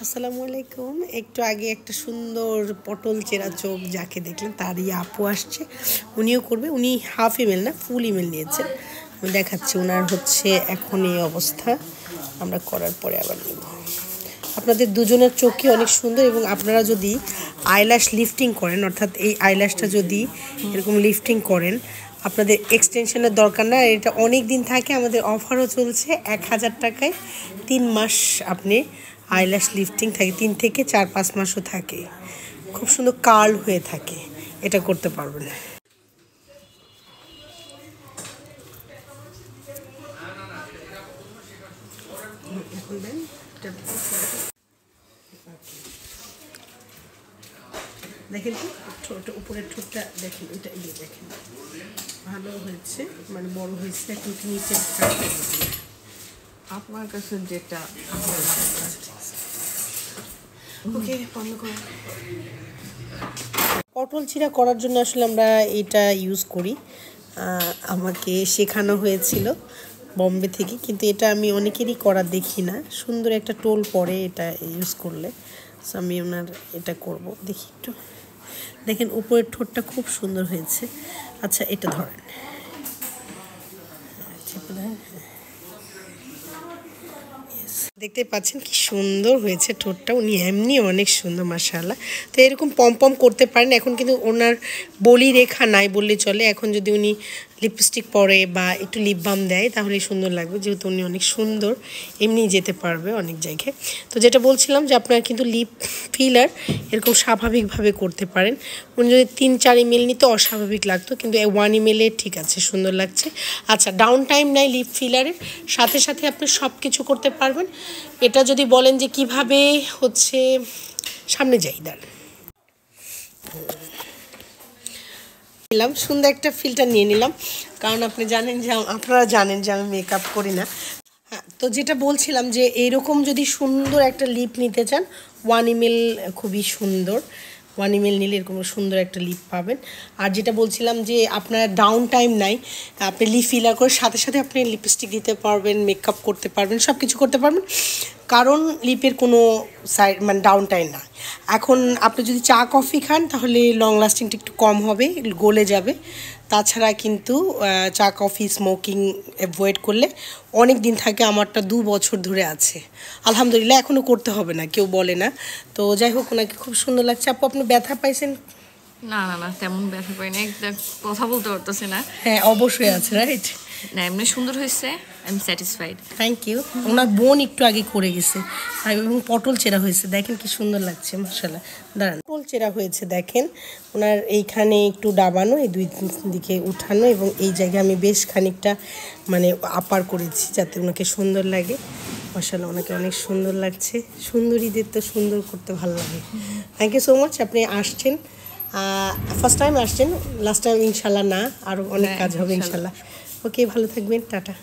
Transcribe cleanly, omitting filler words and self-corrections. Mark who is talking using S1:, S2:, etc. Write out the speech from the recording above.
S1: আসসালামু আলাইকুম। একটু আগে একটা সুন্দর পটল চেরা চোখ যাকে দেখলেন তারই আপু আসছে, উনিও করবে। উনি হাফ ইমেল না ফুল ইমেল নিয়েছেন। আমি দেখাচ্ছি ওনার হচ্ছে এখন এই অবস্থা। আমরা করার পরে আবার নেব। আপনাদের দুজনের চোখই অনেক সুন্দর এবং আপনারা যদি আইল্যাশ লিফটিং করেন, অর্থাৎ এই আইল্যাশটা যদি এরকম লিফটিং করেন, আপনাদের এক্সটেনশনের দরকার না। এটা অনেক দিন থাকে। আমাদের অফারও চলছে 1000 টাকায় 3 মাস আপনি আইল্যাশ লিফটিং থাকে, 3 থেকে 4-5 মাসও থাকে। খুব সুন্দর কার্ল হয়ে থাকে, এটা করতে পারবেন। দেখেন তো ছোট উপরের ঠোঁটটা দেখেন, এটা ইয়ে দেখেন ভালো হয়েছে, মানে বড় হয়েছে। এখন নিচে
S2: আপনার কাছে যেটা
S1: ওকে বন্ধ করুন। পটল চিরা করার জন্য আসলে আমরা এটা ইউজ করি, আমাকে শেখানো হয়েছিল বম্বে থেকে, কিন্তু এটা আমি অনেকেরই করা দেখি না। সুন্দর একটা টোল পরে এটা ইউজ করলে, সো আমি ওনার এটা করব। দেখি একটু দেখেন উপরের ঠোঁটটা খুব সুন্দর হয়েছে। আচ্ছা এটা ধরেন, দেখতে পাচ্ছেন কি সুন্দর হয়েছে ঠোঁটটা। উনি এমনি অনেক সুন্দর মাশাআল্লাহ। তো এরকম পম করতে পারেন। এখন কিন্তু ওনার বলি রেখা নাই বললে চলে। এখন যদি উনি লিপস্টিক পরে বা একটু লিপ বাম দেয় তাহলে সুন্দর লাগবে, যেহেতু উনি অনেক সুন্দর এমনি যেতে পারবে অনেক জায়গায়। তো যেটা বলছিলাম যে আপনারা কিন্তু লিপ ফিলার এরকম স্বাভাবিকভাবে করতে পারেন। উনি যদি 3-4 ml নিতে অস্বাভাবিক লাগতো, কিন্তু 1 ml ঠিক আছে, সুন্দর লাগছে। আচ্ছা ডাউন টাইম নাই লিপ ফিলারের, সাথে সাথে আপনি সব কিছু করতে পারবেন। এটা যদি বলেন যে কিভাবে হচ্ছে, সামনে যাই দাঁড়ান, নিলাম সুন্দর একটা ফিল্টার নিয়ে নিলাম, কারণ আপনারা জানেন যে আমি মেকআপ করি না। হ্যাঁ, তো যেটা বলছিলাম যে এরকম যদি সুন্দর একটা লিপ নিতে চান 1 ml খুবই সুন্দর। 1 ml নিলে এরকম সুন্দর একটা লিপ পাবেন। আর যেটা বলছিলাম যে আপনার ডাউন টাইম নাই, আপনি লিপ ফিলার করে সাথে সাথে আপনি লিপস্টিক দিতে পারবেন, মেকআপ করতে পারবেন, সব কিছু করতে পারবেন, কারণ লিপের কোনো সাইড মানে ডাউন টাইম না। এখন আপনি যদি চা কফি খান তাহলে লং লাস্টিংটা একটু কম হবে, গলে যাবে। তাছাড়া কিন্তু চা কফি স্মোকিং অ্যাভয়েড করলে অনেক দিন থাকে। আমারটা 2 বছর ধরে আছে আলহামদুলিল্লাহ, এখনও করতে হবে না, কেউ বলে না। তো যাই হোক, ওনাকে খুব সুন্দর লাগছে। আপু আপনি ব্যথা পাইছেন?
S2: না না না তেমন ব্যথা পাই না, কথা বলতে পারতেছে না।
S1: হ্যাঁ অবশ্যই আছে, রাইট?
S2: না এমনি সুন্দর হয়েছে, I am satisfied.
S1: Thank you. ওনার বোন একটু আগে করে গেছে এবং পটল চেরা হয়েছে, দেখেন কি সুন্দর লাগছে মাশাআল্লাহ। দাঁড়ান, পটল চেরা হয়েছে দেখেন, ওনার এইখানে একটু ডাবানো, এই 2 দিকে উঠানো, এবং এই জায়গায় আমি বেশ খানিকটা মানে আপার করেছি যাতে ওনাকে সুন্দর লাগে। মাশাআল্লাহ ওনাকে অনেক সুন্দর লাগছে। সুন্দরীদের তো সুন্দর করতে ভালো লাগে। Thank you so much. আপনি আসছেন, ফার্স্ট টাইম আসছেন, লাস্ট টাইম ইনশাল্লাহ না, আরও অনেক কাজ হবে ইনশাল্লাহ। ওকে, ভালো থাকবেন, টাটা।